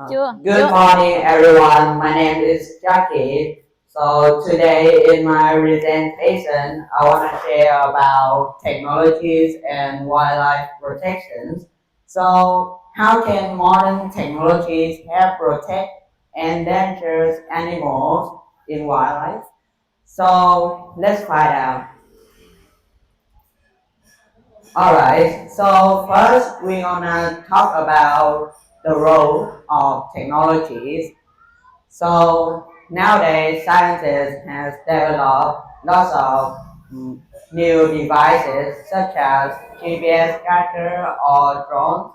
Chưa, Good morning, everyone. My name is Jackie. So today in my presentation, I want to share about technologies and wildlife protections. So how can modern technologies help protect endangered animals in wildlife? So let's find out. Alright, so first we're gonna talk about the role of technologies. So nowadays, scientists has developed lots of new devices such as GPS tracker or drones,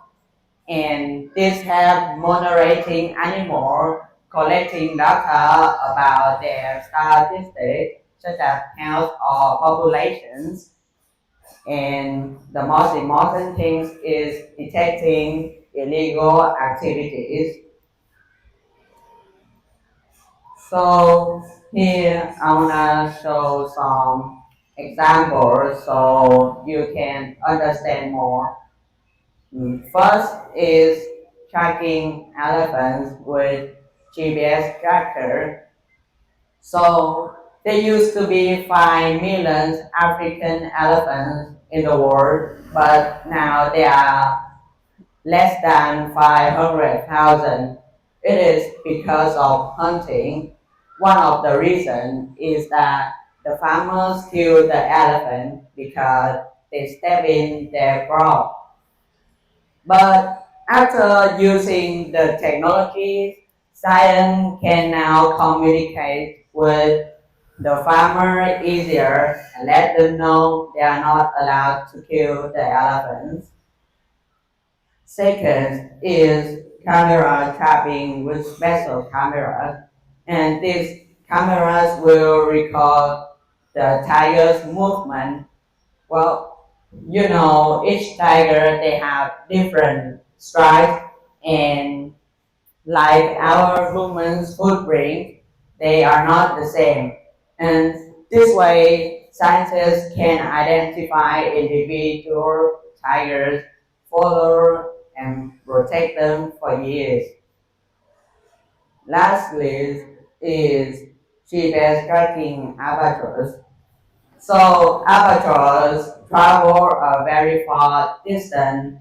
and these help monitoring animals, collecting data about their statistics such as health or populations. And the most important thing is detecting illegal activities. So here I wanna show some examples so you can understand more. First is tracking elephants with GPS tracker. So there used to be 5 million African elephants in the world, but now there are less than 500,000. It is because of hunting. One of the reasons is that the farmers kill the elephant because they step in their crop. But after using the technology, science can now communicate with the farmer easier and let them know they are not allowed to kill the elephants. Second is camera trapping with special cameras, and these cameras will record the tiger's movement. Well, each tiger they have different stripes, and like our human's footprint, they are not the same. And this way, scientists can identify individual tigers, follow and protect them for years. Lastly is GPS tracking albatross. So albatross travel a very far distance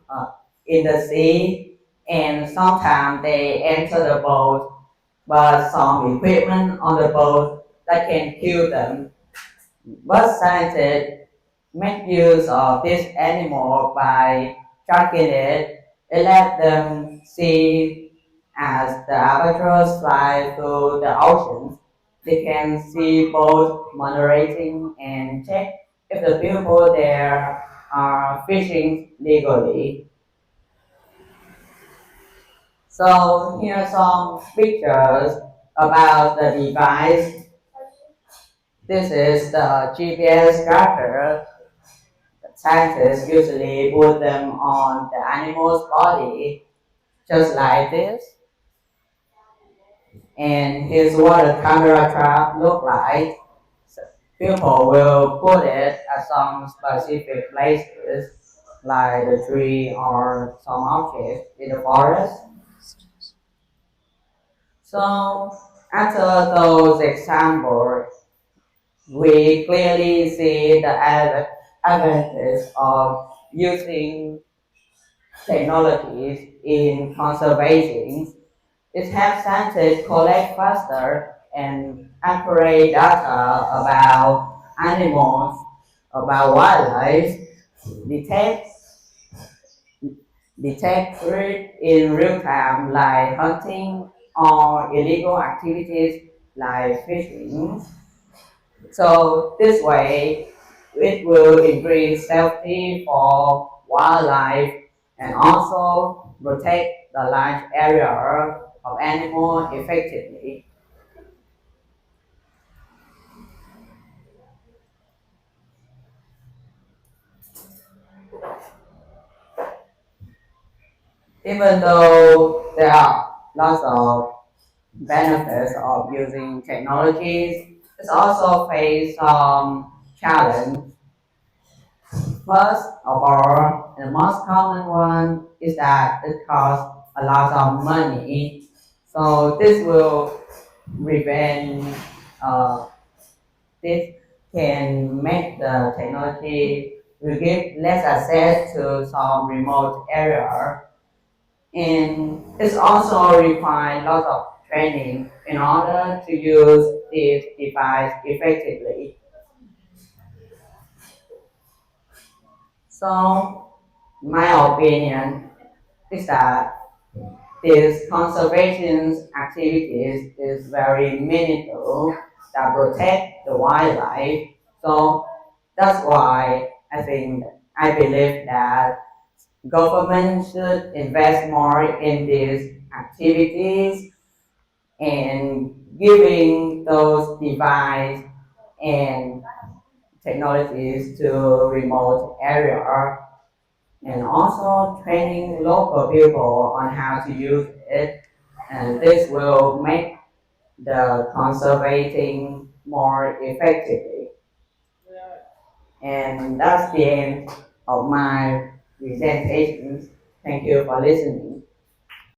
uh, in the sea, and sometimes they enter the boat, but some equipment on the boat that can kill them. But scientists make use of this animal by tracking it. It let them see as the albatross fly through the oceans. They can see both monitoring and check if the people there are fishing legally. So here are some pictures about the device. This is the GPS tracker. Scientists usually put them on the animal's body, just like this. And here's what a camera trap look like. So people will put it at some specific places, like the tree or some object in the forest. So after those examples, we clearly see the advantage of using technologies in conservation. It helps scientists collect faster and accurate data about animals, about wildlife, detect detect threats in real time like hunting or illegal activities like fishing. So this way, it will increase safety for wildlife and also protect the large area of animal effectively. Even though there are lots of benefits of using technologies, it also face some challenge. First of all, the most common one is that it costs a lot of money. So this will prevent, uh, this can make the technology will give less access to some remote area, and it's also require lots of training in order to use this device effectively. So my opinion is that these conservation activities is very meaningful that protect the wildlife. So that's why I believe that government should invest more in these activities and giving those devices and technologies to remote area, and also training local people on how to use it. And this will make the conservating more effectively. And that's the end of my presentation. Thank you for listening.